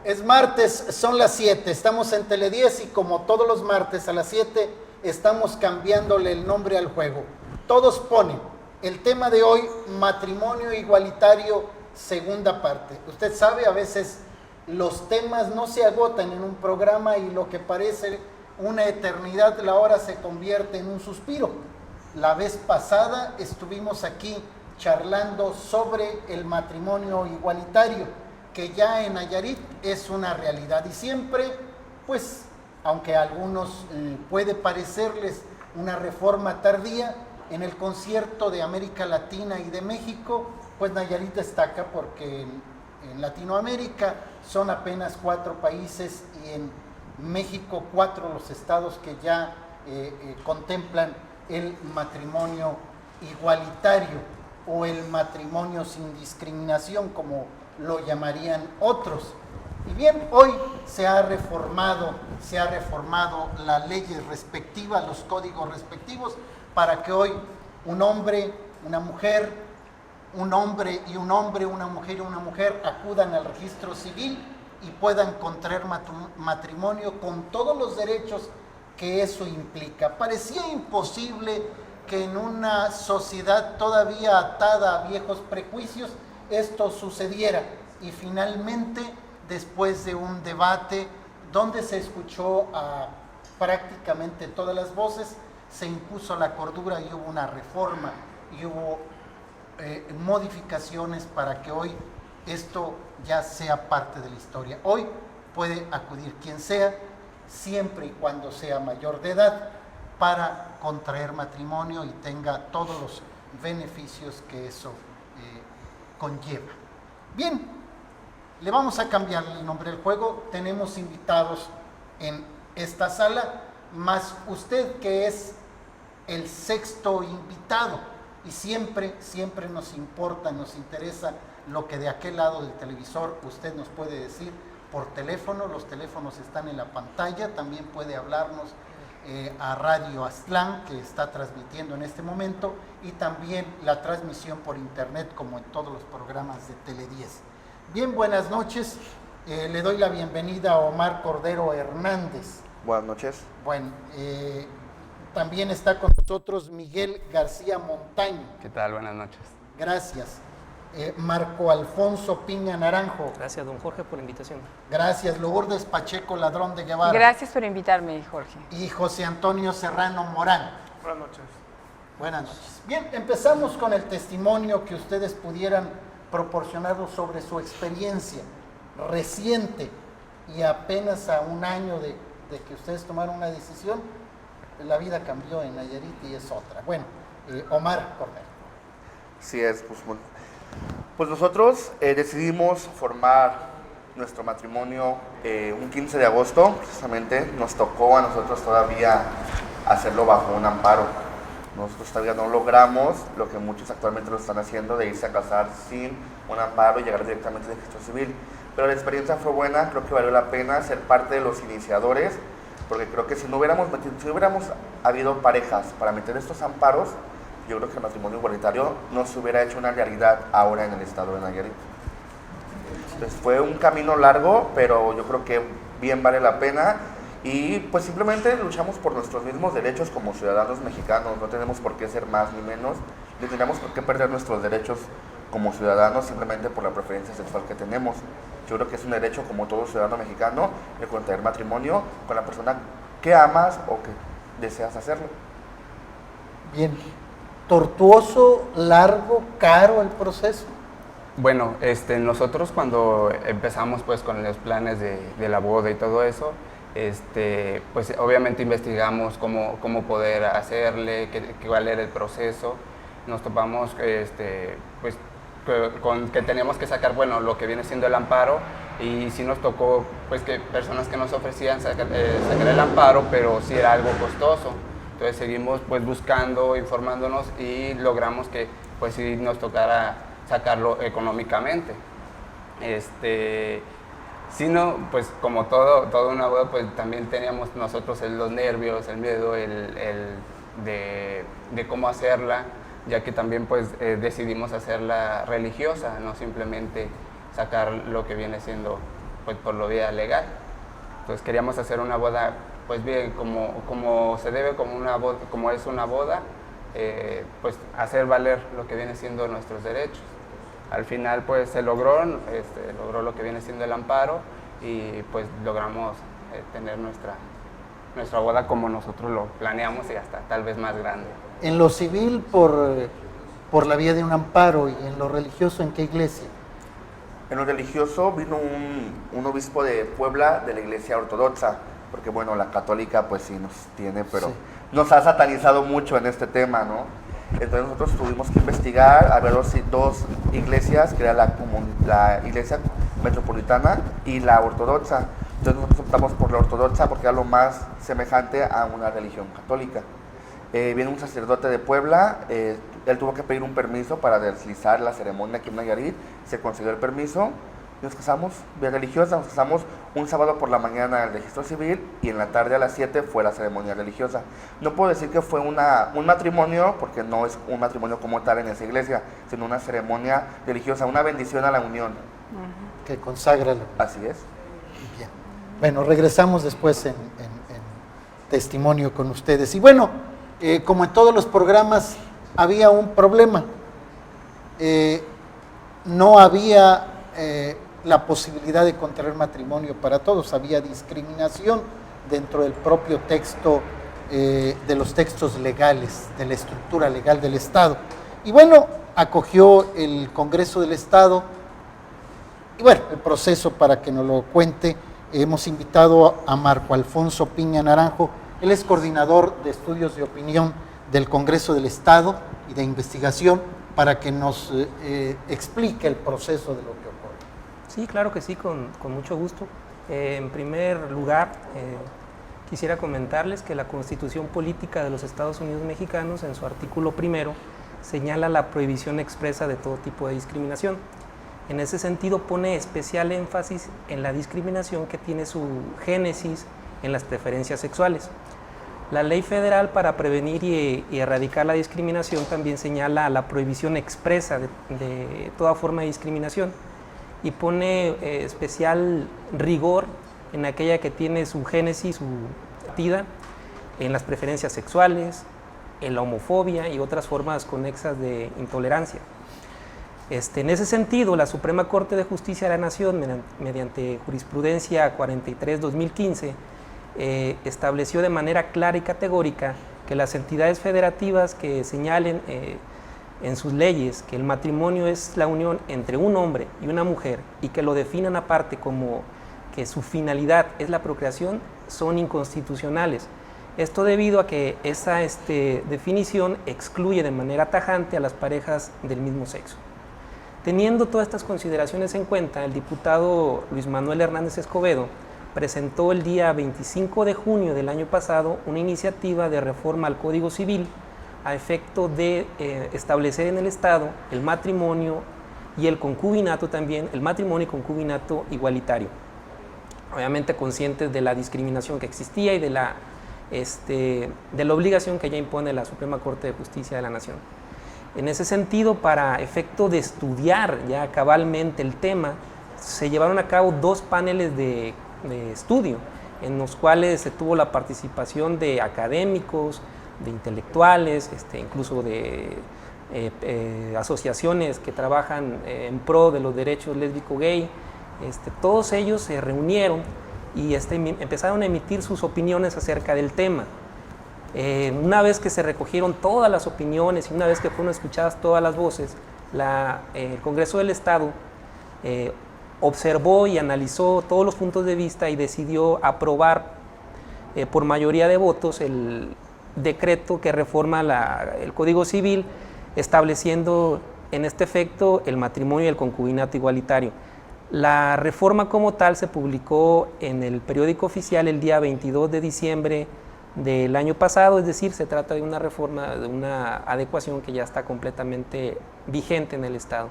Es martes, son las 7, estamos en Tele10 y como todos los martes a las 7 estamos cambiándole el nombre al juego. Todos ponen el tema de hoy, matrimonio igualitario, segunda parte. Usted sabe, a veces los temas no se agotan en un programa y lo que parece una eternidad, la hora se convierte en un suspiro. La vez pasada estuvimos aquí charlando sobre el matrimonio igualitario, que ya en Nayarit es una realidad y siempre, pues, aunque a algunos puede parecerles una reforma tardía, en el concierto de América Latina y de México, pues Nayarit destaca porque en Latinoamérica son apenas 4 países y en México 4 los estados que ya contemplan el matrimonio igualitario o el matrimonio sin discriminación, como lo llamarían otros. Y bien, hoy se ha reformado las leyes respectivas, los códigos respectivos, para que hoy un hombre, una mujer, un hombre y un hombre, una mujer y una mujer acudan al registro civil y puedan contraer matrimonio con todos los derechos que eso implica. Parecía imposible que en una sociedad todavía atada a viejos prejuicios esto sucediera, y finalmente, después de un debate donde se escuchó a prácticamente todas las voces, se impuso la cordura y hubo una reforma y hubo modificaciones para que hoy esto ya sea parte de la historia. Hoy puede acudir quien sea, siempre y cuando sea mayor de edad, para contraer matrimonio y tenga todos los beneficios que eso conlleva. Bien, le vamos a cambiar el nombre del juego. Tenemos invitados en esta sala, más usted, que es el 6º invitado, y siempre nos importa, nos interesa lo que de aquel lado del televisor usted nos puede decir por teléfono. Los teléfonos están en la pantalla, también puede hablarnos a Radio Aztlán, que está transmitiendo en este momento, y también la transmisión por internet, como en todos los programas de Tele10. Bien, buenas noches. Le doy la bienvenida a Omar Cordero Hernández. Buenas noches. Bueno, también está con nosotros Miguel García Montaño. ¿Qué tal? Buenas noches. Gracias. Marco Alfonso Piña Naranjo. Gracias, don Jorge, por la invitación. Gracias. Lourdes Pacheco Ladrón de Guevara. Gracias por invitarme, Jorge. Y José Antonio Serrano Morán. Buenas noches. Buenas noches. Bien, empezamos con el testimonio que ustedes pudieran proporcionarnos sobre su experiencia reciente y apenas a un año de que ustedes tomaron una decisión. La vida cambió en Nayarit y es otra. Bueno, Omar Cordero. Sí es, pues nosotros decidimos formar nuestro matrimonio un 15 de agosto, precisamente. Nos tocó a nosotros todavía hacerlo bajo un amparo. Nosotros todavía no logramos lo que muchos actualmente lo están haciendo, de irse a casar sin un amparo y llegar directamente al registro civil. Pero la experiencia fue buena, creo que valió la pena ser parte de los iniciadores, porque creo que si no hubiéramos habido parejas para meter estos amparos, yo creo que el matrimonio igualitario no se hubiera hecho una realidad ahora en el estado de Nayarit. Entonces fue un camino largo, pero yo creo que bien vale la pena, y pues simplemente luchamos por nuestros mismos derechos como ciudadanos mexicanos. No tenemos por qué ser más ni menos, ni tenemos por qué perder nuestros derechos como ciudadanos simplemente por la preferencia sexual que tenemos. Yo creo que es un derecho, como todo ciudadano mexicano, el contraer matrimonio con la persona que amas o que deseas hacerlo. Bien. ¿Tortuoso, largo, caro el proceso? Bueno, nosotros cuando empezamos pues con los planes de la boda y todo eso, pues obviamente investigamos cómo poder hacerle, cuál era el proceso. Nos topamos pues con que teníamos que sacar, bueno, lo que viene siendo el amparo, y sí nos tocó pues que personas que nos ofrecían sacar el amparo, pero sí era algo costoso. Entonces seguimos pues buscando, informándonos, y logramos que pues sí nos tocara sacarlo económicamente. Si no, pues como toda una boda, pues también teníamos nosotros los nervios, el miedo, de cómo hacerla, ya que también pues decidimos hacerla religiosa, no simplemente sacar lo que viene siendo pues por lo vía legal. Entonces queríamos hacer una boda pues bien como se debe, como es una boda, pues hacer valer lo que viene siendo nuestros derechos. Al final pues se logró lo que viene siendo el amparo y pues logramos tener nuestra boda como nosotros lo planeamos y hasta tal vez más grande. En lo civil por la vía de un amparo, y en lo religioso, ¿en qué iglesia? En lo religioso vino un obispo de Puebla de la iglesia ortodoxa, porque bueno, la católica pues sí nos tiene, pero sí, nos ha satanizado mucho en este tema, ¿no? Entonces nosotros tuvimos que investigar, había dos iglesias, que era la iglesia metropolitana y la ortodoxa. Entonces nosotros optamos por la ortodoxa porque era lo más semejante a una religión católica. Viene un sacerdote de Puebla, él tuvo que pedir un permiso para realizar la ceremonia aquí en Nayarit, se consiguió el permiso y nos casamos vía religiosa. Nos casamos un sábado por la mañana en el registro civil y en la tarde a las 7 fue la ceremonia religiosa. No puedo decir que fue un matrimonio, porque no es un matrimonio como tal en esa iglesia, sino una ceremonia religiosa, una bendición a la unión. Que consagra la unión. Así es. Bien. Bueno, regresamos después en testimonio con ustedes. Y bueno, como en todos los programas, había un problema. No había la posibilidad de contraer matrimonio para todos, había discriminación dentro del propio texto, de los textos legales, de la estructura legal del Estado. Y bueno, acogió el Congreso del Estado, y bueno, el proceso, para que nos lo cuente, hemos invitado a Marco Alfonso Piña Naranjo. Él es coordinador de estudios de opinión del Congreso del Estado y de investigación, para que nos explique el proceso de lo que ocurre. Sí, claro que sí, con mucho gusto. En primer lugar, quisiera comentarles que la Constitución Política de los Estados Unidos Mexicanos, en su artículo 1, señala la prohibición expresa de todo tipo de discriminación. En ese sentido, pone especial énfasis en la discriminación que tiene su génesis en las preferencias sexuales. La Ley Federal para prevenir y erradicar la discriminación también señala la prohibición expresa de toda forma de discriminación y pone especial rigor en aquella que tiene su génesis, su partida en las preferencias sexuales, en la homofobia y otras formas conexas de intolerancia. En ese sentido, la Suprema Corte de Justicia de la Nación, mediante jurisprudencia 43-2015, estableció de manera clara y categórica que las entidades federativas que señalen en sus leyes que el matrimonio es la unión entre un hombre y una mujer y que lo definan aparte como que su finalidad es la procreación, son inconstitucionales. Esto debido a que esa definición excluye de manera tajante a las parejas del mismo sexo. Teniendo todas estas consideraciones en cuenta, el diputado Luis Manuel Hernández Escobedo presentó el día 25 de junio del año pasado una iniciativa de reforma al Código Civil a efecto de establecer en el Estado el matrimonio y el concubinato también, el matrimonio y concubinato igualitario. Obviamente conscientes de la discriminación que existía y de la obligación que ya impone la Suprema Corte de Justicia de la Nación. En ese sentido, para efecto de estudiar ya cabalmente el tema, se llevaron a cabo 2 paneles de estudio, en los cuales se tuvo la participación de académicos, de intelectuales, incluso de asociaciones que trabajan en pro de los derechos lésbico-gay. Todos ellos se reunieron y empezaron a emitir sus opiniones acerca del tema. Una vez que se recogieron todas las opiniones y una vez que fueron escuchadas todas las voces, el Congreso del Estado observó y analizó todos los puntos de vista y decidió aprobar por mayoría de votos el decreto que reforma el Código Civil, estableciendo en este efecto el matrimonio y el concubinato igualitario. La reforma como tal se publicó en el periódico oficial el día 22 de diciembre del año pasado, es decir, se trata de una reforma, de una adecuación que ya está completamente vigente en el Estado.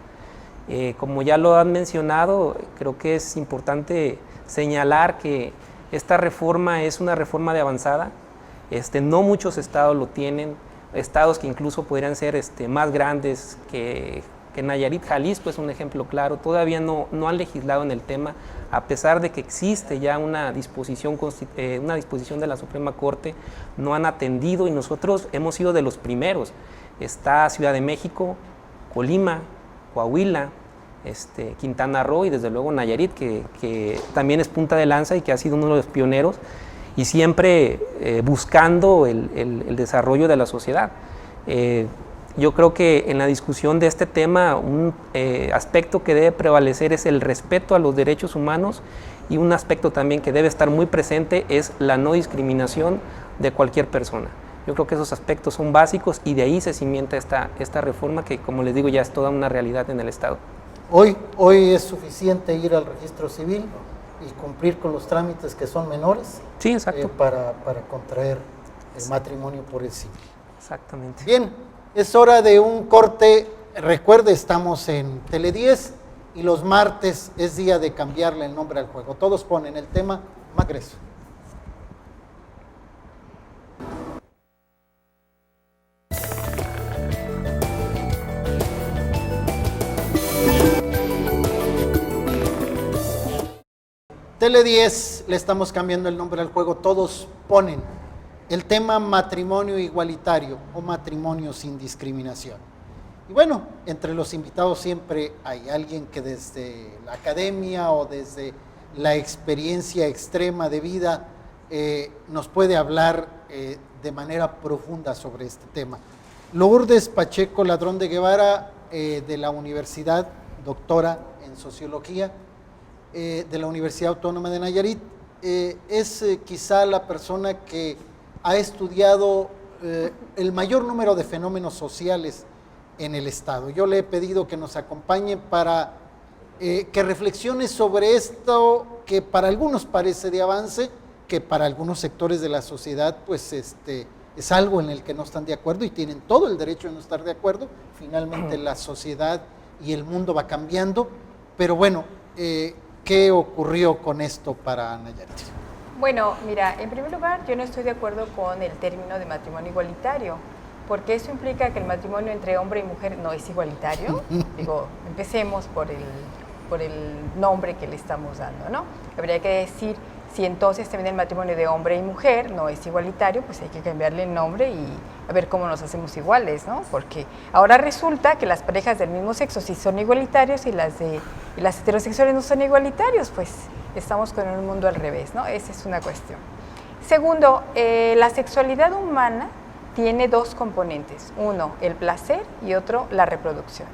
Como ya lo han mencionado, creo que es importante señalar que esta reforma es una reforma de avanzada. No muchos estados lo tienen, estados que incluso podrían ser más grandes que En Nayarit, Jalisco es un ejemplo claro, todavía no han legislado en el tema, a pesar de que existe ya una disposición de la Suprema Corte, no han atendido y nosotros hemos sido de los primeros. Está Ciudad de México, Colima, Coahuila, Quintana Roo y desde luego Nayarit, que también es punta de lanza y que ha sido uno de los pioneros y siempre buscando el desarrollo de la sociedad. Yo creo que en la discusión de este tema un aspecto que debe prevalecer es el respeto a los derechos humanos y un aspecto también que debe estar muy presente es la no discriminación de cualquier persona. Yo creo que esos aspectos son básicos y de ahí se cimienta esta reforma que, como les digo, ya es toda una realidad en el Estado. Hoy es suficiente ir al registro civil y cumplir con los trámites que son menores. Sí, exacto. Para contraer el matrimonio por el civil. Exactamente. Bien. Es hora de un corte. Recuerde, estamos en Tele 10 y los martes es día de cambiarle el nombre al juego. Todos ponen el tema Magreso. Tele 10, le estamos cambiando el nombre al juego. Todos ponen el tema matrimonio igualitario o matrimonio sin discriminación. Y bueno, entre los invitados siempre hay alguien que desde la academia o desde la experiencia extrema de vida nos puede hablar de manera profunda sobre este tema. Lourdes Pacheco Ladrón de Guevara, de la Universidad, doctora en Sociología, de la Universidad Autónoma de Nayarit, es quizá la persona que ha estudiado el mayor número de fenómenos sociales en el Estado. Yo le he pedido que nos acompañe para que reflexione sobre esto que para algunos parece de avance, que para algunos sectores de la sociedad pues es algo en el que no están de acuerdo y tienen todo el derecho de no estar de acuerdo. Finalmente la sociedad y el mundo va cambiando, pero bueno, ¿qué ocurrió con esto para Nayarit? Bueno, mira, en primer lugar, yo no estoy de acuerdo con el término de matrimonio igualitario, porque eso implica que el matrimonio entre hombre y mujer no es igualitario. Digo, empecemos por el nombre que le estamos dando, ¿no? Habría que decir, si entonces también el matrimonio de hombre y mujer no es igualitario, pues hay que cambiarle el nombre y a ver cómo nos hacemos iguales, ¿no? Porque ahora resulta que las parejas del mismo sexo sí son igualitarios y las heterosexuales no son igualitarios, pues estamos con un mundo al revés, ¿no? Esa es una cuestión. Segundo, la sexualidad humana tiene dos componentes, uno, el placer y otro, la reproducción.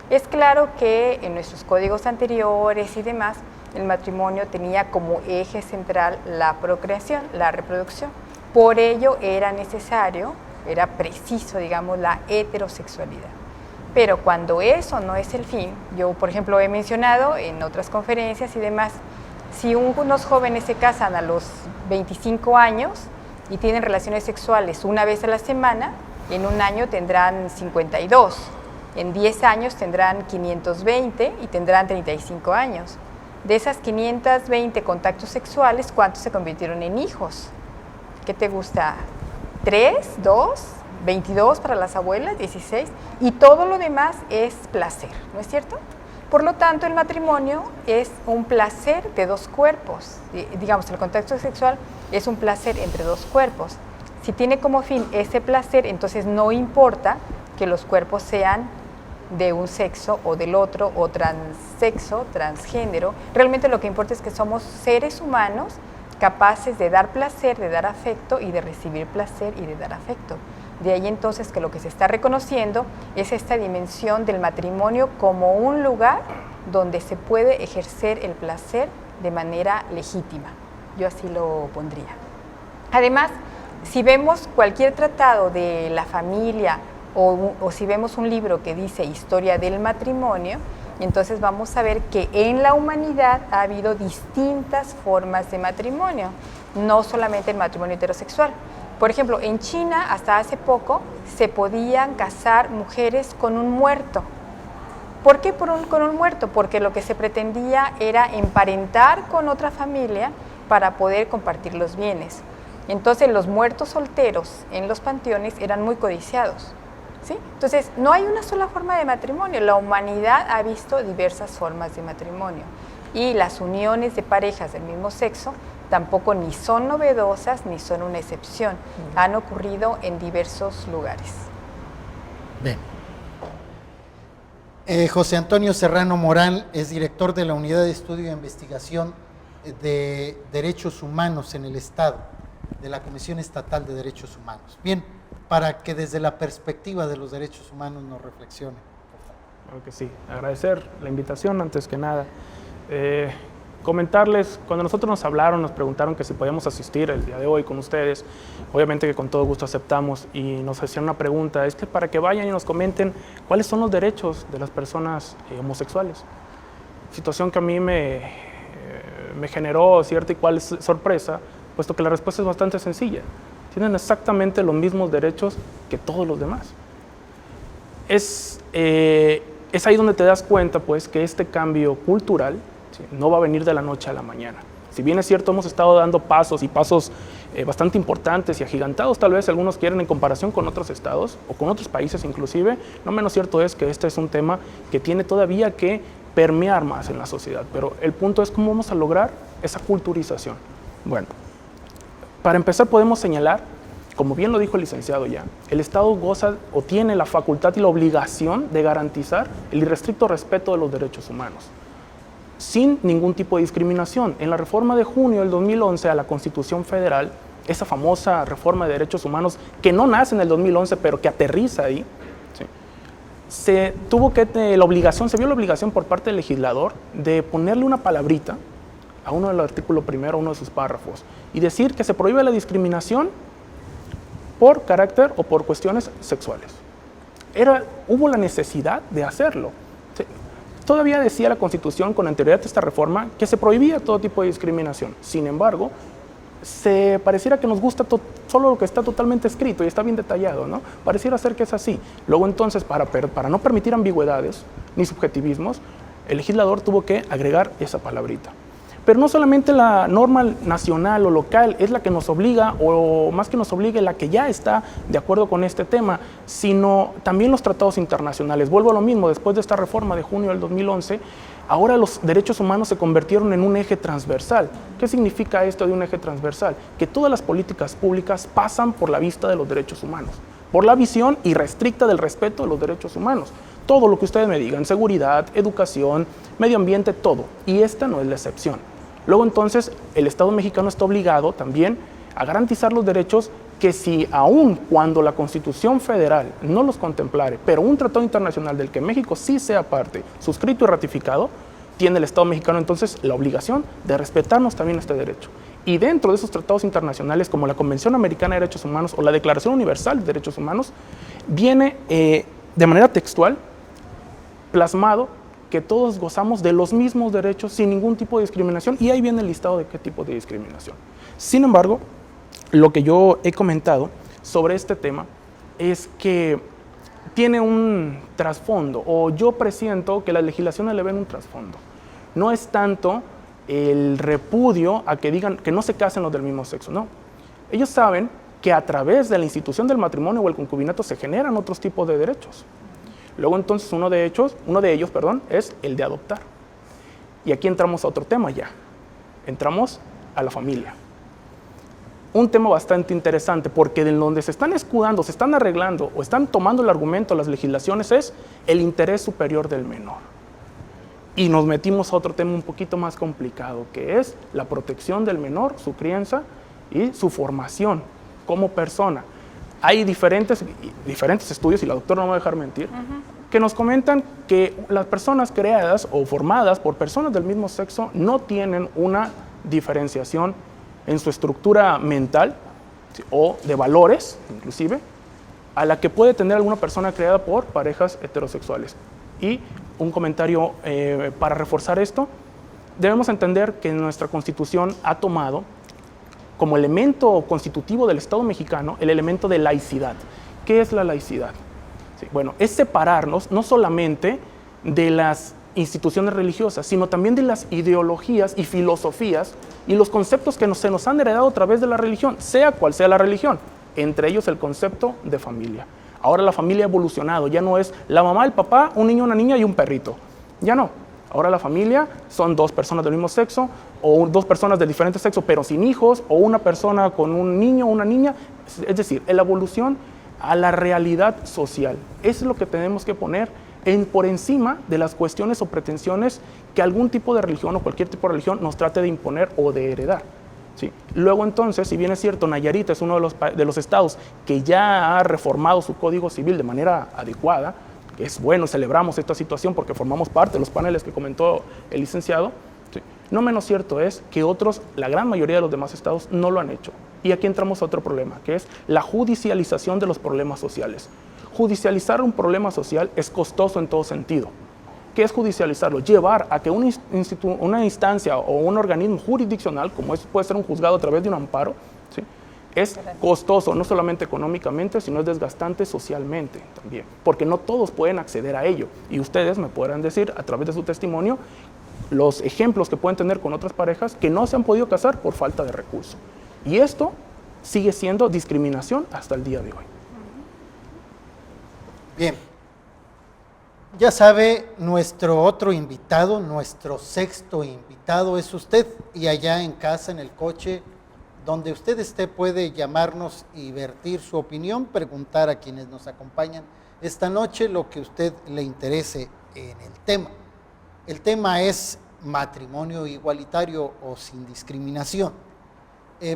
Es claro que en nuestros códigos anteriores y demás, el matrimonio tenía como eje central la procreación, la reproducción. Por ello era necesario, era preciso, digamos, la heterosexualidad. Pero cuando eso no es el fin, yo por ejemplo he mencionado en otras conferencias y demás, si unos jóvenes se casan a los 25 años y tienen relaciones sexuales una vez a la semana, en un año tendrán 52, en 10 años tendrán 520 y tendrán 35 años. De esas 520 contactos sexuales, ¿cuántos se convirtieron en hijos? ¿Qué te gusta? ¿3? ¿2? 22 para las abuelas, 16, y todo lo demás es placer, ¿no es cierto? Por lo tanto, el matrimonio es un placer de dos cuerpos, digamos, el contacto sexual es un placer entre dos cuerpos. Si tiene como fin ese placer, entonces no importa que los cuerpos sean de un sexo o del otro, o transexo, transgénero, realmente lo que importa es que somos seres humanos capaces de dar placer, de dar afecto y de recibir placer y de dar afecto. De ahí entonces que lo que se está reconociendo es esta dimensión del matrimonio como un lugar donde se puede ejercer el placer de manera legítima. Yo así lo pondría. Además, si vemos cualquier tratado de la familia o si vemos un libro que dice Historia del matrimonio, entonces vamos a ver que en la humanidad ha habido distintas formas de matrimonio, no solamente el matrimonio heterosexual. Por ejemplo, en China, hasta hace poco, se podían casar mujeres con un muerto. ¿Por qué con un muerto? Porque lo que se pretendía era emparentar con otra familia para poder compartir los bienes. Entonces, los muertos solteros en los panteones eran muy codiciados. ¿sí? Entonces, no hay una sola forma de matrimonio. La humanidad ha visto diversas formas de matrimonio y las uniones de parejas del mismo sexo tampoco ni son novedosas ni son una excepción. Han ocurrido en diversos lugares. Bien. José Antonio Serrano Morán es director de la Unidad de Estudio e Investigación de Derechos Humanos en el Estado, de la Comisión Estatal de Derechos Humanos. Bien, para que desde la perspectiva de los derechos humanos nos reflexione. Claro que sí. Agradecer la invitación antes que nada. Comentarles, cuando nosotros nos hablaron, nos preguntaron que si podíamos asistir el día de hoy con ustedes, obviamente que con todo gusto aceptamos, y nos hacían una pregunta, es que para que vayan y nos comenten cuáles son los derechos de las personas homosexuales. Situación que a mí me generó cierta y cual sorpresa, puesto que la respuesta es bastante sencilla. Tienen exactamente los mismos derechos que todos los demás. Es ahí donde te das cuenta, pues, que este cambio cultural, ¿sí?, no va a venir de la noche a la mañana. Si bien es cierto, hemos estado dando pasos y pasos bastante importantes y agigantados, tal vez algunos quieren en comparación con otros estados o con otros países inclusive, no menos cierto es que este es un tema que tiene todavía que permear más en la sociedad. Pero el punto es cómo vamos a lograr esa culturización. Bueno, para empezar podemos señalar, como bien lo dijo el licenciado ya, el Estado goza o tiene la facultad y la obligación de garantizar el irrestricto respeto de los derechos humanos, sin ningún tipo de discriminación. En la reforma de junio del 2011 a la Constitución Federal, esa famosa reforma de derechos humanos que no nace en el 2011 pero que aterriza ahí, ¿sí?, se vio la obligación por parte del legislador de ponerle una palabrita a uno del artículo primero, a uno de sus párrafos, y decir que se prohíbe la discriminación por carácter o por cuestiones sexuales. Hubo la necesidad de hacerlo. Todavía decía la Constitución con anterioridad a esta reforma que se prohibía todo tipo de discriminación. Sin embargo, pareciera que nos gusta solo lo que está totalmente escrito y está bien detallado, ¿no? Pareciera ser que es así. Luego entonces, para no permitir ambigüedades ni subjetivismos, el legislador tuvo que agregar esa palabrita. Pero no solamente la norma nacional o local es la que nos obliga, o más que nos obligue, la que ya está de acuerdo con este tema, sino también los tratados internacionales. Vuelvo a lo mismo, después de esta reforma de junio del 2011, ahora los derechos humanos se convirtieron en un eje transversal. ¿Qué significa esto de un eje transversal? Que todas las políticas públicas pasan por la vista de los derechos humanos, por la visión irrestricta del respeto de los derechos humanos. Todo lo que ustedes me digan, seguridad, educación, medio ambiente, todo. Y esta no es la excepción. Luego entonces el Estado mexicano está obligado también a garantizar los derechos que si aún cuando la Constitución Federal no los contemplare, pero un tratado internacional del que México sí sea parte, suscrito y ratificado, tiene el Estado mexicano entonces la obligación de respetarnos también este derecho. Y dentro de esos tratados internacionales como la Convención Americana de Derechos Humanos o la Declaración Universal de Derechos Humanos, viene de manera textual plasmado que todos gozamos de los mismos derechos sin ningún tipo de discriminación, y ahí viene el listado de qué tipo de discriminación. Sin embargo, lo que yo he comentado sobre este tema es que tiene un trasfondo, o yo presiento que las legislaciones le ven un trasfondo. No es tanto el repudio a que digan que no se casen los del mismo sexo, no. Ellos saben que a través de la institución del matrimonio o el concubinato se generan otros tipos de derechos. Luego entonces uno de ellos es el de adoptar. Y aquí entramos a otro tema ya. Entramos a la familia. Un tema bastante interesante, porque de donde se están escudando, se están arreglando o están tomando el argumento las legislaciones es el interés superior del menor. Y nos metimos a otro tema un poquito más complicado, que es la protección del menor, su crianza y su formación como persona. Hay diferentes estudios, y la doctora no me va a dejar mentir, que nos comentan que las personas creadas o formadas por personas del mismo sexo no tienen una diferenciación en su estructura mental, ¿sí?, o de valores, inclusive, a la que puede tener alguna persona creada por parejas heterosexuales. Y un comentario para reforzar esto: debemos entender que nuestra Constitución ha tomado como elemento constitutivo del Estado mexicano el elemento de laicidad. ¿Qué es la laicidad? Sí, bueno, es separarnos no solamente de las instituciones religiosas, sino también de las ideologías y filosofías y los conceptos que se nos han heredado a través de la religión, sea cual sea la religión, entre ellos el concepto de familia. Ahora la familia ha evolucionado, ya no es la mamá, el papá, un niño, una niña y un perrito. Ya no. Ahora la familia son 2 personas del mismo sexo o 2 personas de diferente sexo pero sin hijos, o una persona con un niño o una niña. Es decir, la evolución a la realidad social. Eso es lo que tenemos que poner por encima de las cuestiones o pretensiones que algún tipo de religión o cualquier tipo de religión nos trate de imponer o de heredar. ¿Sí? Luego entonces, si bien es cierto, Nayarit es uno de los estados que ya ha reformado su código civil de manera adecuada, que es bueno, celebramos esta situación porque formamos parte de los paneles que comentó el licenciado, ¿sí? No menos cierto es que otros, la gran mayoría de los demás estados, no lo han hecho. Y aquí entramos a otro problema, que es la judicialización de los problemas sociales. Judicializar un problema social es costoso en todo sentido. ¿Qué es judicializarlo? Llevar a que una instancia o un organismo jurisdiccional, como puede ser un juzgado a través de un amparo, ¿sí? Es costoso, no solamente económicamente, sino es desgastante socialmente también, porque no todos pueden acceder a ello. Y ustedes me podrán decir, a través de su testimonio, los ejemplos que pueden tener con otras parejas que no se han podido casar por falta de recursos. Y esto sigue siendo discriminación hasta el día de hoy. Bien. Ya sabe, nuestro otro invitado, nuestro 6º invitado es usted, y allá en casa, en el coche, donde usted esté, puede llamarnos y vertir su opinión, preguntar a quienes nos acompañan esta noche lo que a usted le interese en el tema. El tema es matrimonio igualitario o sin discriminación.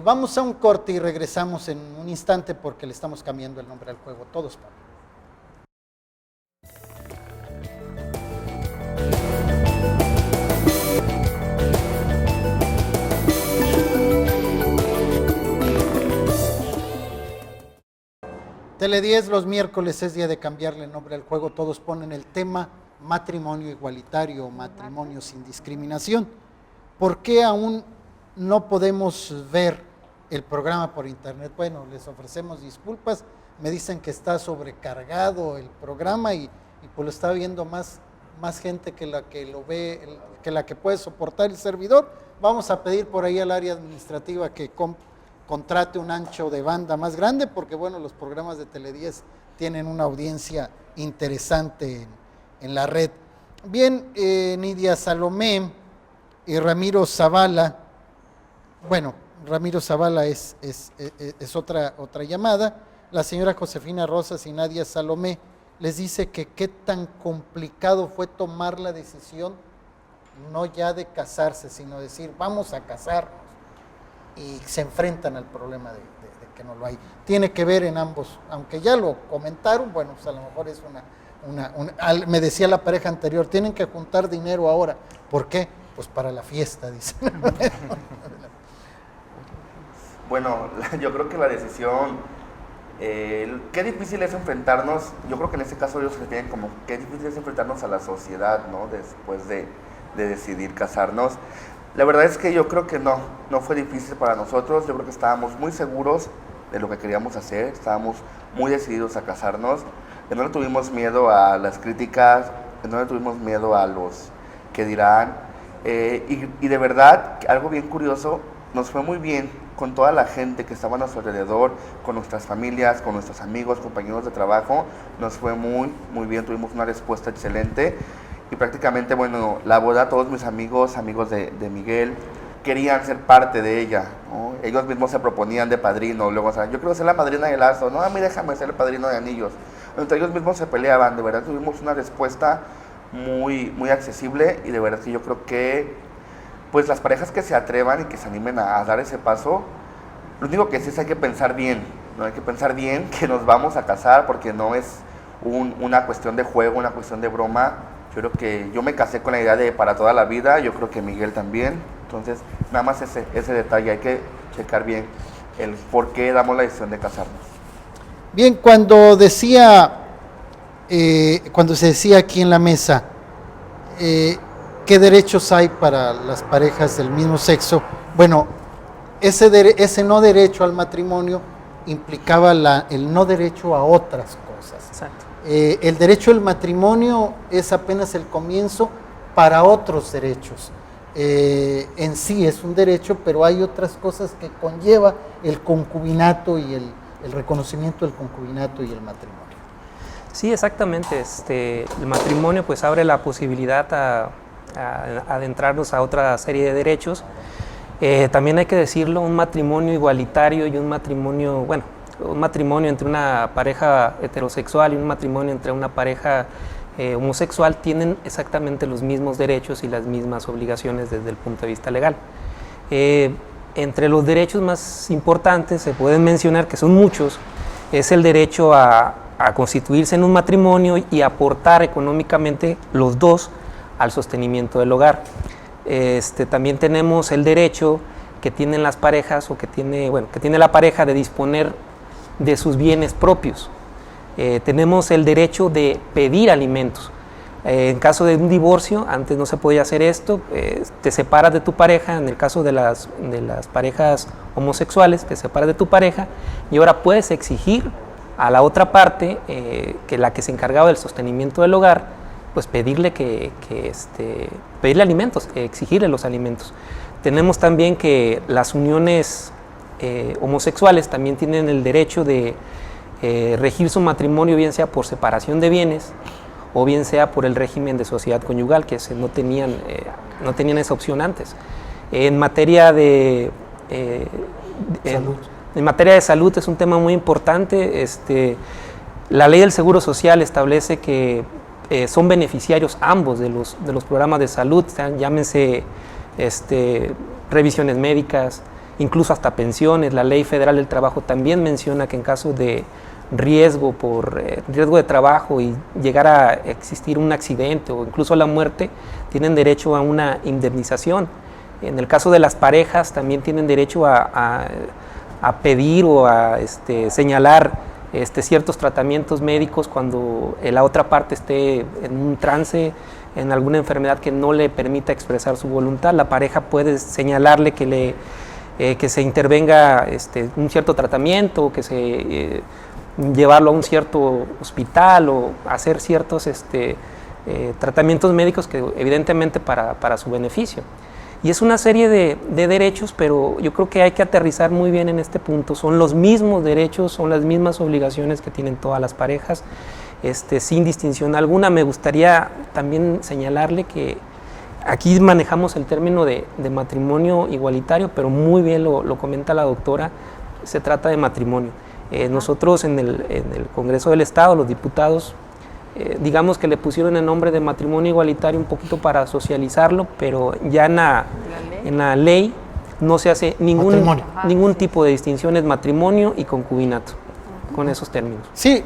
Vamos a un corte y regresamos en un instante porque le estamos cambiando el nombre al juego. Todos para. Tele 10, los miércoles es día de cambiarle el nombre al juego. Todos ponen el tema matrimonio igualitario o matrimonio sin discriminación. ¿Por qué aún no podemos ver el programa por internet? Bueno, les ofrecemos disculpas. Me dicen que está sobrecargado el programa y pues lo está viendo más gente que la que lo ve, que la que puede soportar el servidor. Vamos a pedir por ahí al área administrativa que contrate un ancho de banda más grande, porque bueno, los programas de Tele 10 tienen una audiencia interesante en la red. Bien, Nidia Salomé y Ramiro Zavala, bueno, Ramiro Zavala es otra llamada. La señora Josefina Rosas y Nadia Salomé les dice que qué tan complicado fue tomar la decisión, no ya de casarse, sino decir, vamos a casarnos. Y se enfrentan al problema de que no lo hay. Tiene que ver en ambos, aunque ya lo comentaron, bueno, pues a lo mejor es me decía la pareja anterior, tienen que juntar dinero ahora. ¿Por qué? Pues para la fiesta, dicen. Bueno, yo creo que la decisión, qué difícil es enfrentarnos, yo creo que en este caso ellos se refieren como, qué difícil es enfrentarnos a la sociedad, ¿no? Después de decidir casarnos. La verdad es que yo creo que no fue difícil para nosotros. Yo creo que estábamos muy seguros de lo que queríamos hacer, estábamos muy decididos a casarnos, que no le tuvimos miedo a las críticas, que no le tuvimos miedo a los que dirán, y de verdad, algo bien curioso, nos fue muy bien con toda la gente que estaba a nuestro alrededor, con nuestras familias, con nuestros amigos, compañeros de trabajo, nos fue muy bien, tuvimos una respuesta excelente. Y prácticamente, bueno, la boda, todos mis amigos de Miguel, querían ser parte de ella, ¿no? Ellos mismos se proponían de padrino, luego, o sea, yo quiero ser la madrina de lazo, no, a mí déjame ser el padrino de anillos. Entre ellos mismos se peleaban, de verdad tuvimos una respuesta muy accesible, y de verdad que yo creo que, pues las parejas que se atrevan y que se animen a dar ese paso, lo único que sí es hay que pensar bien, ¿no? Hay que pensar bien que nos vamos a casar, porque no es una cuestión de juego, una cuestión de broma. Yo creo que yo me casé con la idea de para toda la vida, yo creo que Miguel también. Entonces, nada más ese detalle, hay que checar bien el por qué damos la decisión de casarnos. Bien, cuando se decía aquí en la mesa, ¿qué derechos hay para las parejas del mismo sexo? Bueno, ese no derecho al matrimonio implicaba el no derecho a otras cosas. Exacto. El derecho al matrimonio es apenas el comienzo para otros derechos. En sí es un derecho, pero hay otras cosas que conlleva el concubinato y el reconocimiento del concubinato y el matrimonio. Sí, exactamente. El matrimonio pues abre la posibilidad a adentrarnos a otra serie de derechos. También hay que decirlo, un matrimonio igualitario y un matrimonio entre una pareja heterosexual y un matrimonio entre una pareja homosexual tienen exactamente los mismos derechos y las mismas obligaciones desde el punto de vista legal. Entre los derechos más importantes se pueden mencionar, que son muchos, es el derecho a constituirse en un matrimonio y aportar económicamente los dos al sostenimiento del hogar. También tenemos el derecho que tienen las parejas que tiene la pareja de disponer de sus bienes propios. Tenemos el derecho de pedir alimentos. En caso de un divorcio, antes no se podía hacer esto, te separas de tu pareja, en el caso de las parejas homosexuales, te separas de tu pareja y ahora puedes exigir a la otra parte, que la que se encargaba del sostenimiento del hogar, pues pedirle pedirle alimentos, exigirle los alimentos. Tenemos también que las uniones homosexuales también tienen el derecho de regir su matrimonio, bien sea por separación de bienes o bien sea por el régimen de sociedad conyugal, que no tenían esa opción antes. En materia de Salud. En materia de salud es un tema muy importante. La ley del Seguro Social establece que son beneficiarios ambos de los programas de salud, llámense revisiones médicas, incluso hasta pensiones. La Ley Federal del Trabajo también menciona que en caso de riesgo de trabajo y llegar a existir un accidente o incluso la muerte, tienen derecho a una indemnización. En el caso de las parejas también tienen derecho a pedir o a señalar ciertos tratamientos médicos cuando la otra parte esté en un trance, en alguna enfermedad que no le permita expresar su voluntad. La pareja puede señalarle que se intervenga un cierto tratamiento, que llevarlo a un cierto hospital o hacer ciertos tratamientos médicos que evidentemente para su beneficio. Y es una serie de derechos, pero yo creo que hay que aterrizar muy bien en este punto. Son los mismos derechos, son las mismas obligaciones que tienen todas las parejas, sin distinción alguna. Me gustaría también señalarle que aquí manejamos el término de matrimonio igualitario, pero muy bien lo comenta la doctora, se trata de matrimonio. Nosotros en el Congreso del Estado, los diputados, digamos que le pusieron el nombre de matrimonio igualitario un poquito para socializarlo, pero ya en la ley no se hace ningún tipo de distinción, es matrimonio y concubinato, con esos términos. Sí,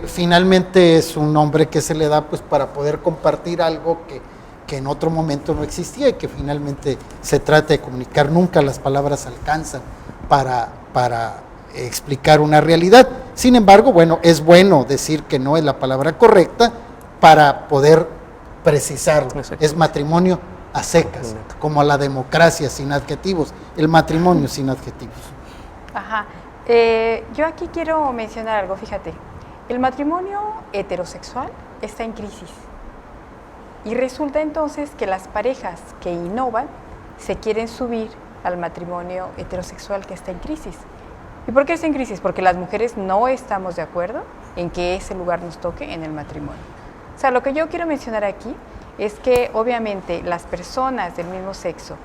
finalmente es un nombre que se le da pues para poder compartir algo que en otro momento no existía y que finalmente se trata de comunicar. Nunca las palabras alcanzan para explicar una realidad. Sin embargo, es bueno decir que no es la palabra correcta para poder precisarlo. Exacto. Es matrimonio a secas, como la democracia sin adjetivos, el matrimonio sin adjetivos. Ajá. Yo aquí quiero mencionar algo, fíjate. El matrimonio heterosexual está en crisis. Y resulta entonces que las parejas que innovan se quieren subir al matrimonio heterosexual que está en crisis. ¿Y por qué está en crisis? Porque las mujeres no estamos de acuerdo en que ese lugar nos toque en el matrimonio. O sea, lo que yo quiero mencionar aquí es que obviamente las personas del mismo sexo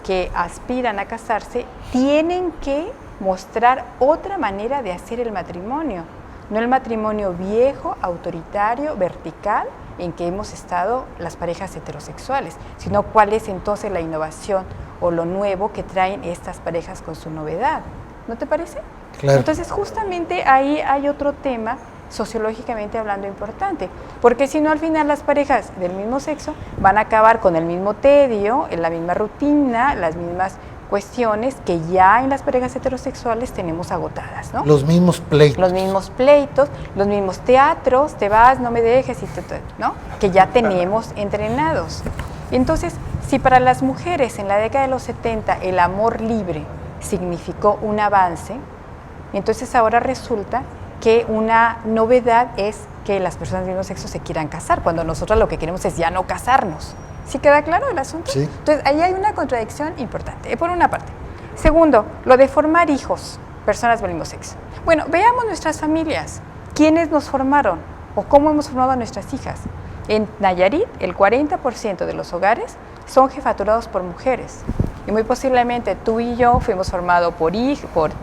que aspiran a casarse tienen que mostrar otra manera de hacer el matrimonio, no el matrimonio viejo, autoritario, vertical, en que hemos estado las parejas heterosexuales, sino cuál es entonces la innovación o lo nuevo que traen estas parejas con su novedad. ¿No te parece? Claro. Entonces, justamente ahí hay otro tema, sociológicamente hablando, importante, porque si no, al final las parejas del mismo sexo van a acabar con el mismo tedio, en la misma rutina, las mismas cuestiones que ya en las parejas heterosexuales tenemos agotadas, ¿no? Los mismos pleitos. Los mismos pleitos, los mismos teatros, te vas, no me dejes, ¿no? Que ya tenemos entrenados. Entonces, si para las mujeres en la década de los 70 el amor libre significó un avance, entonces ahora resulta que una novedad es que las personas del mismo sexo se quieran casar, cuando nosotros lo que queremos es ya no casarnos. ¿Sí queda claro el asunto? Sí. Entonces ahí hay una contradicción importante, por una parte. Segundo, lo de formar hijos, personas del mismo sexo. Bueno, veamos nuestras familias. ¿Quiénes nos formaron? o cómo hemos formado a nuestras hijas. En Nayarit, el 40% de los hogares son jefaturados por mujeres. Y muy posiblemente tú y yo fuimos formados por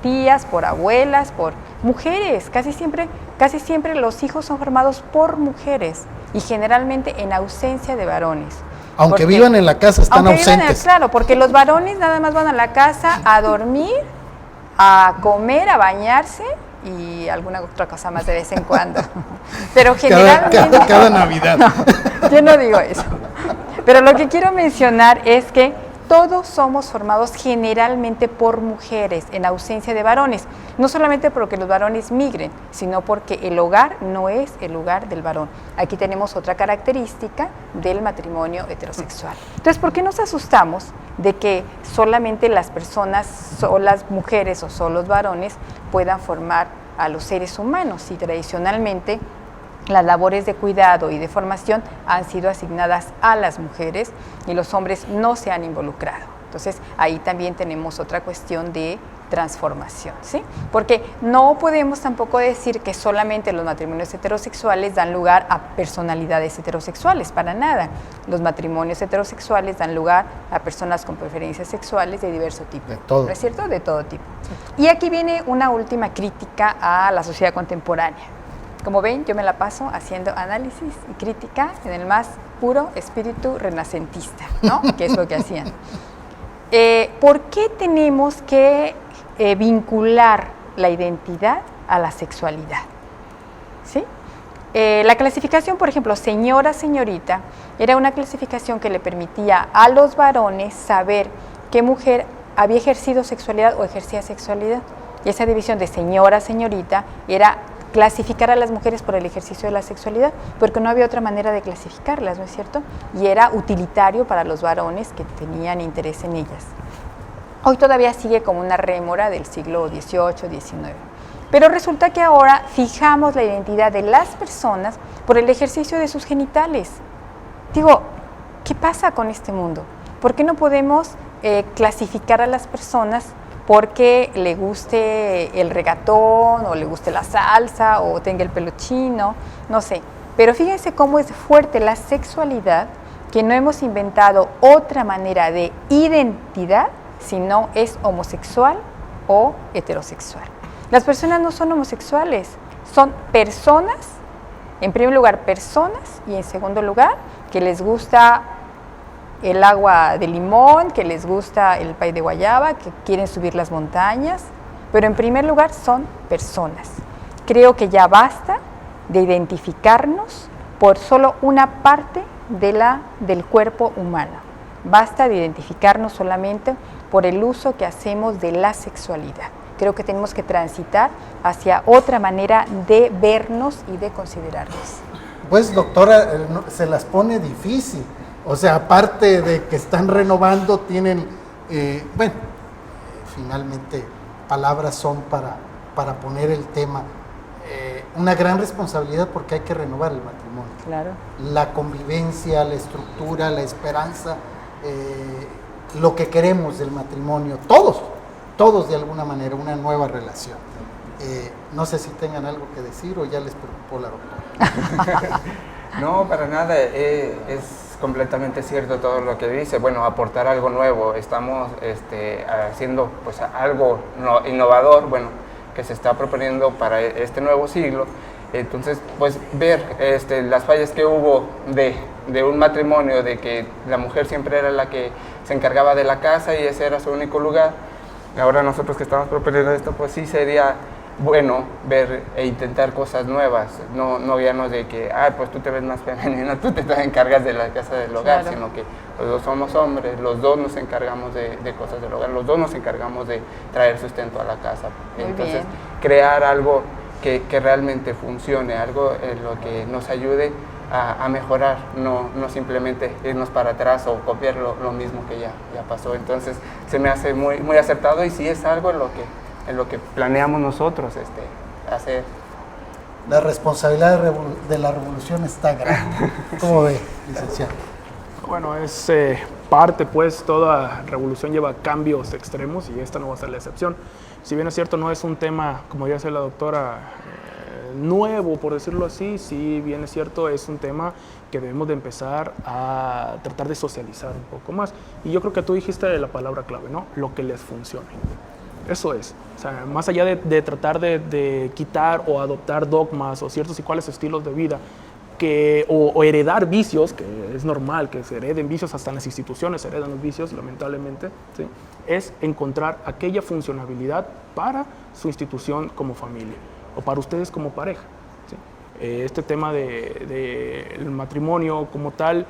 tías, por abuelas, por mujeres. Casi siempre los hijos son formados por mujeres y generalmente en ausencia de varones. Aunque vivan en la casa, están ausentes. Claro, porque los varones nada más van a la casa a dormir, a comer, a bañarse y alguna otra cosa más de vez en cuando. Pero generalmente... Cada Navidad. No, yo no digo eso. Pero lo que quiero mencionar es que todos somos formados generalmente por mujeres en ausencia de varones. No solamente porque los varones migren, sino porque el hogar no es el lugar del varón. Aquí tenemos otra característica del matrimonio heterosexual. Entonces, ¿por qué nos asustamos de que solamente las personas, o las mujeres o solo los varones puedan formar a los seres humanos? Y tradicionalmente las labores de cuidado y de formación han sido asignadas a las mujeres y los hombres no se han involucrado. Entonces, ahí también tenemos otra cuestión de transformación, ¿sí? Porque no podemos tampoco decir que solamente los matrimonios heterosexuales dan lugar a personalidades heterosexuales, para nada. Los matrimonios heterosexuales dan lugar a personas con preferencias sexuales de diverso tipo. De todo. ¿No es cierto? De todo tipo. Y aquí viene una última crítica a la sociedad contemporánea. Como ven, yo me la paso haciendo análisis y crítica en el más puro espíritu renacentista, ¿no? Que es lo que hacían. ¿Por qué tenemos que vincular la identidad a la sexualidad? ¿Sí? La clasificación, por ejemplo, señora, señorita, era una clasificación que le permitía a los varones saber qué mujer había ejercido sexualidad o ejercía sexualidad. Y esa división de señora, señorita era clasificar a las mujeres por el ejercicio de la sexualidad, porque no había otra manera de clasificarlas, ¿no es cierto? Y era utilitario para los varones que tenían interés en ellas. Hoy todavía sigue como una rémora del siglo XVIII, XIX. Pero resulta que ahora fijamos la identidad de las personas por el ejercicio de sus genitales. Digo, ¿qué pasa con este mundo? ¿Por qué no podemos clasificar a las personas porque le guste el reggaetón, o le guste la salsa, o tenga el pelo chino, no sé? Pero fíjense cómo es fuerte la sexualidad, que no hemos inventado otra manera de identidad, sino es homosexual o heterosexual. Las personas no son homosexuales, son personas, en primer lugar personas, y en segundo lugar que les gusta el agua de limón, que les gusta el pay de guayaba, que quieren subir las montañas, pero en primer lugar son personas. Creo que ya basta de identificarnos por solo una parte del cuerpo humano. Basta de identificarnos solamente por el uso que hacemos de la sexualidad. Creo que tenemos que transitar hacia otra manera de vernos y de considerarnos. Pues, doctora, se las pone difícil. O sea, aparte de que están renovando, tienen, finalmente, palabras son para poner el tema. Una gran responsabilidad porque hay que renovar el matrimonio. Claro. La convivencia, la estructura, la esperanza, lo que queremos del matrimonio, todos de alguna manera, una nueva relación. No sé si tengan algo que decir o ya les preocupó la doctora. No, para nada, es completamente cierto todo lo que dice. Bueno, aportar algo nuevo, estamos haciendo pues algo innovador, bueno, que se está proponiendo para este nuevo siglo. Entonces, pues ver las fallas que hubo de un matrimonio, de que la mujer siempre era la que se encargaba de la casa y ese era su único lugar. Ahora nosotros que estamos proponiendo esto, pues sí sería bueno ver e intentar cosas nuevas, no guiarnos de que, pues tú te ves más femenina, tú te encargas de la casa del hogar, claro. Sino que los dos somos hombres, los dos nos encargamos de cosas del hogar, los dos nos encargamos de traer sustento a la casa. Muy Entonces, bien. Crear algo que realmente funcione, algo en lo que nos ayude a mejorar, no simplemente irnos para atrás o copiar lo mismo que ya pasó. Entonces, se me hace muy, muy acertado y sí es algo en lo que planeamos nosotros hacer. La responsabilidad de la revolución está grande. ¿Cómo ve, licenciado? Bueno, es parte, pues, toda revolución lleva cambios extremos y esta no va a ser la excepción. Si bien es cierto, no es un tema, como ya dice la doctora, nuevo, por decirlo así, sí bien es cierto, es un tema que debemos de empezar a tratar de socializar un poco más. Y yo creo que tú dijiste la palabra clave, ¿no? Lo que les funcione. Eso es. O sea, más allá de tratar de quitar o adoptar dogmas o ciertos y cuáles estilos de vida, o heredar vicios, que es normal que se hereden vicios, hasta en las instituciones se heredan los vicios, lamentablemente, ¿sí? Es encontrar aquella funcionabilidad para su institución como familia o para ustedes como pareja, ¿sí? Este tema del matrimonio como tal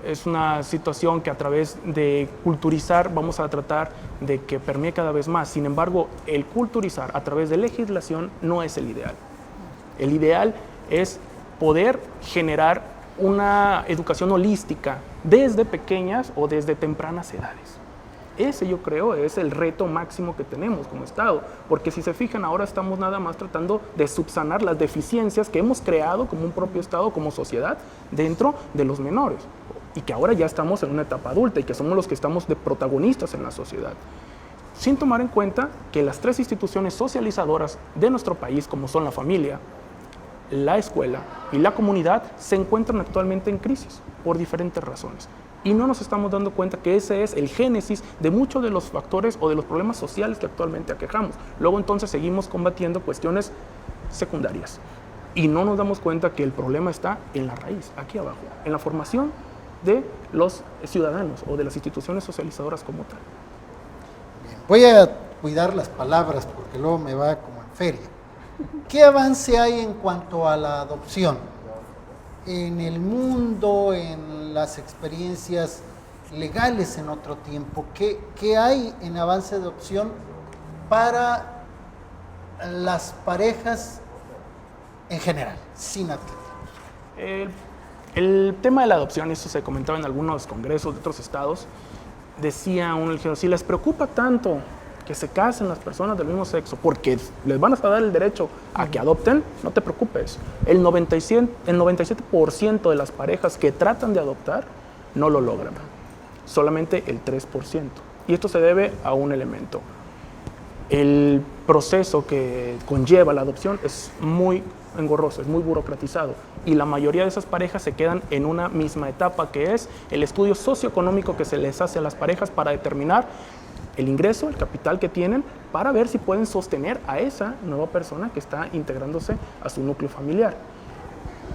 es una situación que a través de culturizar vamos a tratar de que permee cada vez más. Sin embargo, el culturizar a través de legislación no es el ideal. El ideal es poder generar una educación holística desde pequeñas o desde tempranas edades. Ese, yo creo, es el reto máximo que tenemos como Estado, porque si se fijan, ahora estamos nada más tratando de subsanar las deficiencias que hemos creado como un propio Estado, como sociedad, dentro de los menores, y que ahora ya estamos en una etapa adulta y que somos los que estamos de protagonistas en la sociedad, sin tomar en cuenta que las tres instituciones socializadoras de nuestro país, como son la familia, la escuela y la comunidad, se encuentran actualmente en crisis por diferentes razones. Y no nos estamos dando cuenta que ese es el génesis de muchos de los factores o de los problemas sociales que actualmente aquejamos. Luego entonces seguimos combatiendo cuestiones secundarias y no nos damos cuenta que el problema está en la raíz, aquí abajo, en la formación de los ciudadanos o de las instituciones socializadoras como tal. Bien, voy a cuidar las palabras porque luego me va como en feria. ¿Qué avance hay en cuanto a la adopción? En el mundo, en las experiencias legales en otro tiempo, ¿qué hay en avance de adopción para las parejas en general, sin adquiridos? El tema de la adopción, eso se comentaba en algunos congresos de otros estados, decía un legislador, si les preocupa tanto que se casen las personas del mismo sexo porque les van a dar el derecho a que adopten, no te preocupes. El 97% de las parejas que tratan de adoptar no lo logran, solamente el 3%. Y esto se debe a un elemento. El proceso que conlleva la adopción es muy engorroso, es muy burocratizado, y la mayoría de esas parejas se quedan en una misma etapa, que es el estudio socioeconómico que se les hace a las parejas para determinar el ingreso, el capital que tienen, para ver si pueden sostener a esa nueva persona que está integrándose a su núcleo familiar.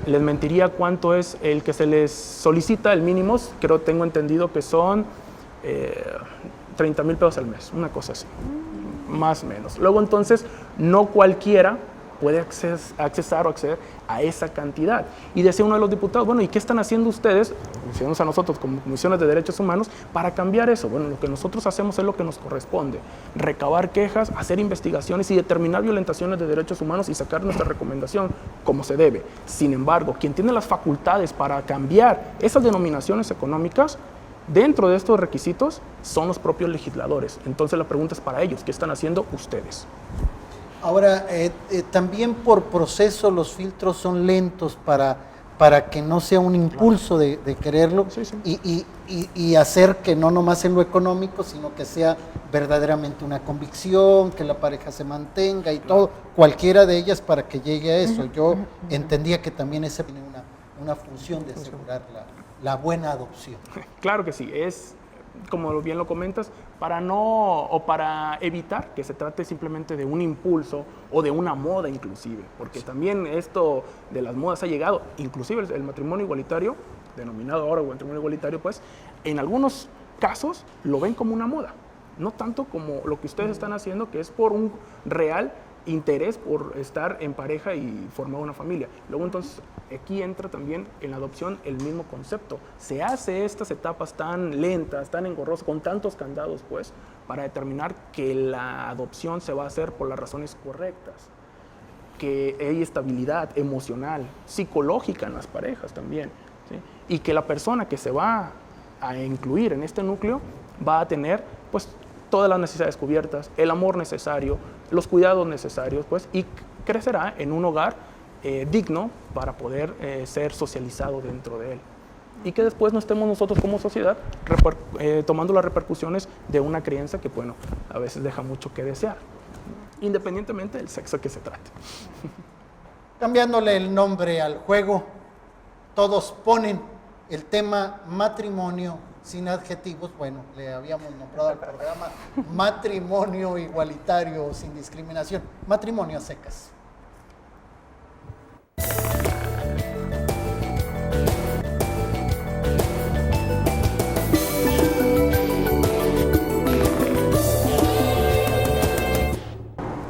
Les mentiría cuánto es el que se les solicita, el mínimo, creo, tengo entendido que son 30,000 pesos al mes, una cosa así, más o menos. Luego entonces, no cualquiera puede accesar o acceder a esa cantidad. Y decía uno de los diputados, bueno, ¿y qué están haciendo ustedes, a nosotros como comisiones de derechos humanos, para cambiar eso? Bueno, lo que nosotros hacemos es lo que nos corresponde: recabar quejas, hacer investigaciones y determinar violaciones de derechos humanos y sacar nuestra recomendación como se debe. Sin embargo, quien tiene las facultades para cambiar esas denominaciones económicas dentro de estos requisitos son los propios legisladores. Entonces la pregunta es para ellos, ¿qué están haciendo ustedes? Ahora, también por proceso los filtros son lentos para que no sea un impulso de quererlo, Sí, sí. y hacer que no nomás en lo económico, sino que sea verdaderamente una convicción, que la pareja se mantenga y todo, cualquiera de ellas para que llegue a eso. Yo entendía que también ese tiene una función de asegurar la buena adopción. Claro que sí, es, como bien lo comentas, para evitar que se trate simplemente de un impulso o de una moda inclusive, porque también esto de las modas ha llegado, inclusive el matrimonio igualitario, denominado ahora matrimonio igualitario, pues en algunos casos lo ven como una moda, no tanto como lo que ustedes están haciendo, que es por un real interés por estar en pareja y formar una familia. Luego entonces aquí entra también en la adopción el mismo concepto. Se hace estas etapas tan lentas, tan engorrosas, con tantos candados, pues, para determinar que la adopción se va a hacer por las razones correctas, que hay estabilidad emocional, psicológica en las parejas también, ¿sí? Y que la persona que se va a incluir en este núcleo va a tener, pues, todas las necesidades cubiertas, el amor necesario, los cuidados necesarios, pues, y crecerá en un hogar digno para poder ser socializado dentro de él. Y que después no estemos nosotros como sociedad tomando las repercusiones de una crianza que, bueno, a veces deja mucho que desear, independientemente del sexo que se trate. Cambiándole el nombre al juego, todos ponen el tema matrimonio sin adjetivos. Bueno, le habíamos nombrado al programa matrimonio igualitario sin discriminación, matrimonio a secas.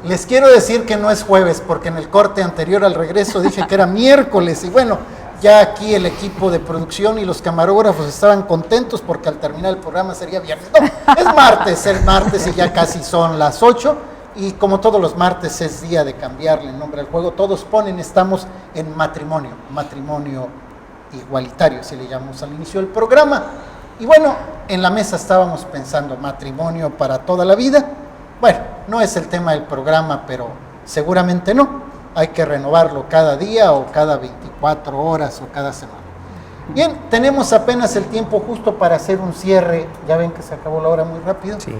Les quiero decir que no es jueves, porque en el corte anterior al regreso dije que era miércoles, y bueno, ya aquí el equipo de producción y los camarógrafos estaban contentos porque al terminar el programa sería viernes. No, es martes y ya casi son las 8, y como todos los martes es día de cambiarle el nombre al juego. Todos ponen, estamos en matrimonio igualitario, así le llamamos al inicio del programa. Y bueno, en la mesa estábamos pensando matrimonio para toda la vida. Bueno, no es el tema del programa, pero seguramente no. Hay que renovarlo cada día o cada 24 horas o cada semana. Bien, tenemos apenas el tiempo justo para hacer un cierre. Ya ven que se acabó la hora muy rápido. Sí.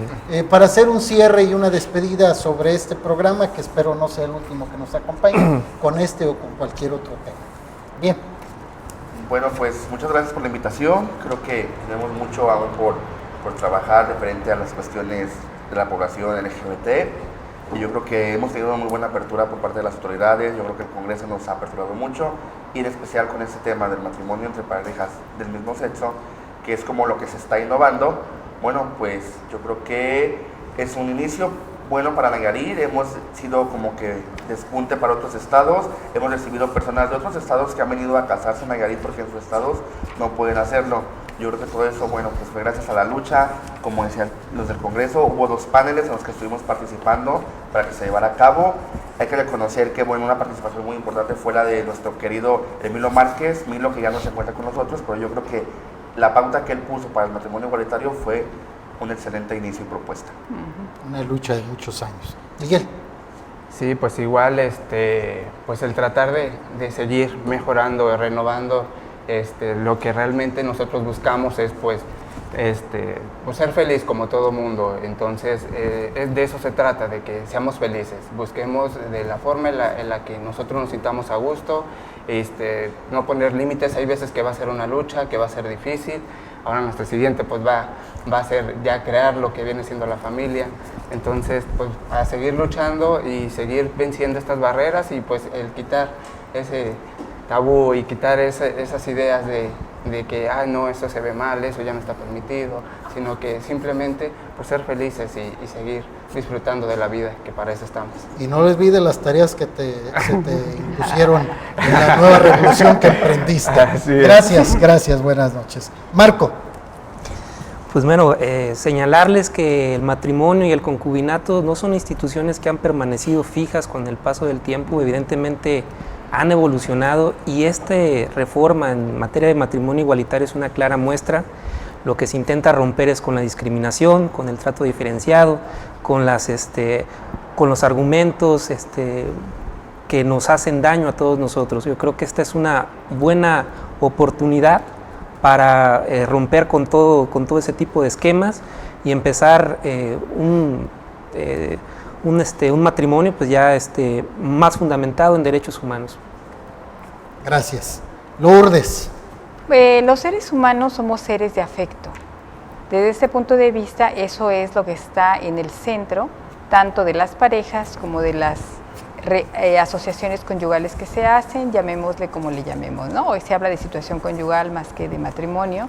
Para hacer un cierre y una despedida sobre este programa, que espero no sea el último que nos acompañe, con este o con cualquier otro tema. Bien. Bueno, pues muchas gracias por la invitación. Creo que tenemos mucho aún por trabajar referente a las cuestiones de la población LGBT, y yo creo que hemos tenido una muy buena apertura por parte de las autoridades. Yo creo que el Congreso nos ha aperturado mucho, y en especial con este tema del matrimonio entre parejas del mismo sexo, que es como lo que se está innovando. Bueno, pues yo creo que es un inicio bueno para Nayarit. Hemos sido como que despunte para otros estados, hemos recibido personas de otros estados que han venido a casarse en Nayarit porque en sus estados no pueden hacerlo. Yo creo que todo eso, bueno, pues fue gracias a la lucha. Como decían los del Congreso, hubo 2 paneles en los que estuvimos participando para que se llevara a cabo. Hay que reconocer que, bueno, una participación muy importante fue la de nuestro querido Emilio Márquez, Milo, que ya no se encuentra con nosotros, pero yo creo que la pauta que él puso para el matrimonio igualitario fue un excelente inicio y propuesta. Una lucha de muchos años. Miguel. Sí, pues igual, pues el tratar de seguir mejorando, renovando, lo que realmente nosotros buscamos es pues ser feliz como todo mundo. Entonces de eso se trata, de que seamos felices, busquemos de la forma en la que nosotros nos sintamos a gusto, no poner límites. Hay veces que va a ser una lucha, que va a ser difícil. Ahora nuestro siguiente pues va a ser ya crear lo que viene siendo la familia. Entonces pues a seguir luchando y seguir venciendo estas barreras, y pues el quitar ese tabú y quitar esas ideas de que, no, eso se ve mal, eso ya no está permitido, sino que simplemente pues ser felices y seguir disfrutando de la vida, que para eso estamos. Y no olvides las tareas que se te impusieron en la nueva revolución que emprendiste. Gracias, buenas noches. Marco. Pues bueno, señalarles que el matrimonio y el concubinato no son instituciones que han permanecido fijas con el paso del tiempo. Evidentemente han evolucionado, y esta reforma en materia de matrimonio igualitario es una clara muestra. Lo que se intenta romper es con la discriminación, con el trato diferenciado, con los argumentos que nos hacen daño a todos nosotros. Yo creo que esta es una buena oportunidad para romper con todo ese tipo de esquemas y empezar un matrimonio pues ya más fundamentado en derechos humanos. Gracias. Lourdes. Los seres humanos somos seres de afecto. Desde este punto de vista, eso es lo que está en el centro, tanto de las parejas como de las asociaciones conyugales que se hacen, llamémosle como le llamemos, ¿no? Hoy se habla de situación conyugal más que de matrimonio,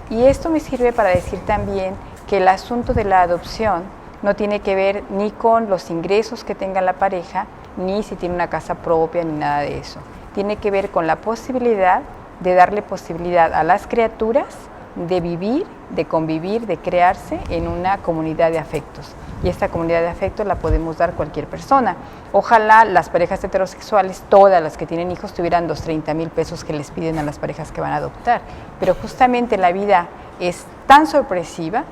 y esto me sirve para decir también que el asunto de la adopción no tiene que ver ni con los ingresos que tenga la pareja, ni si tiene una casa propia, ni nada de eso. Tiene que ver con la posibilidad de darle posibilidad a las criaturas de vivir, de convivir, de crearse en una comunidad de afectos. Y esta comunidad de afectos la podemos dar cualquier persona. Ojalá las parejas heterosexuales, todas las que tienen hijos, tuvieran los 30,000 pesos que les piden a las parejas que van a adoptar. Pero justamente la vida es tan sorpresiva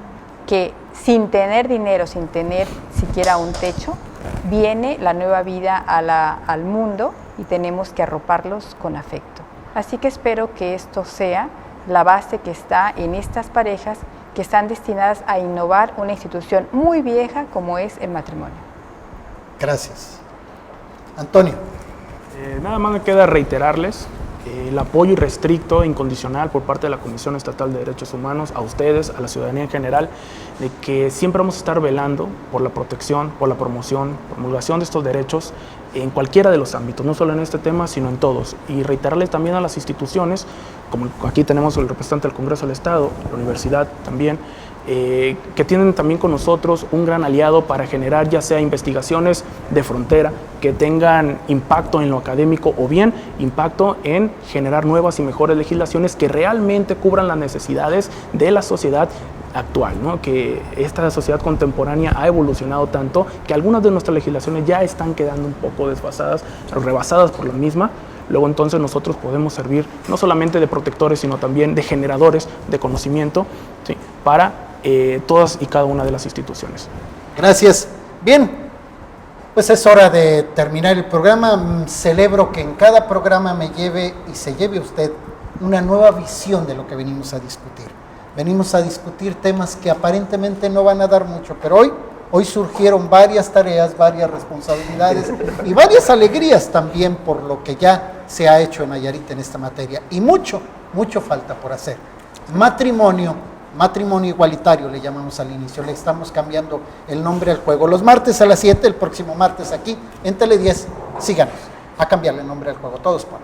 que sin tener dinero, sin tener siquiera un techo, viene la nueva vida al mundo, y tenemos que arroparlos con afecto. Así que espero que esto sea la base que está en estas parejas que están destinadas a innovar una institución muy vieja como es el matrimonio. Gracias. Antonio. Nada más me queda reiterarles el apoyo irrestricto e incondicional por parte de la Comisión Estatal de Derechos Humanos, a ustedes, a la ciudadanía en general, de que siempre vamos a estar velando por la protección, por la promoción, promulgación de estos derechos en cualquiera de los ámbitos, no solo en este tema, sino en todos. Y reiterarles también a las instituciones, como aquí tenemos el representante del Congreso del Estado, la universidad también, que tienen también con nosotros un gran aliado para generar ya sea investigaciones de frontera que tengan impacto en lo académico o bien impacto en generar nuevas y mejores legislaciones que realmente cubran las necesidades de la sociedad actual, ¿no? Que esta sociedad contemporánea ha evolucionado tanto que algunas de nuestras legislaciones ya están quedando un poco desfasadas, rebasadas por la misma. Luego entonces nosotros podemos servir no solamente de protectores, sino también de generadores de conocimiento, ¿sí? Para todas y cada una de las instituciones. Gracias. Bien, pues es hora de terminar el programa. Celebro que en cada programa me lleve y se lleve usted una nueva visión de lo que venimos a discutir. Venimos a discutir temas que aparentemente no van a dar mucho, pero hoy surgieron varias tareas, varias responsabilidades y varias alegrías también por lo que ya se ha hecho en Nayarit en esta materia. Y mucho falta por hacer. Matrimonio igualitario le llamamos al inicio, le estamos cambiando el nombre al juego. Los martes a las 7, el próximo martes aquí en Tele 10, síganos a cambiarle el nombre al juego. Todos por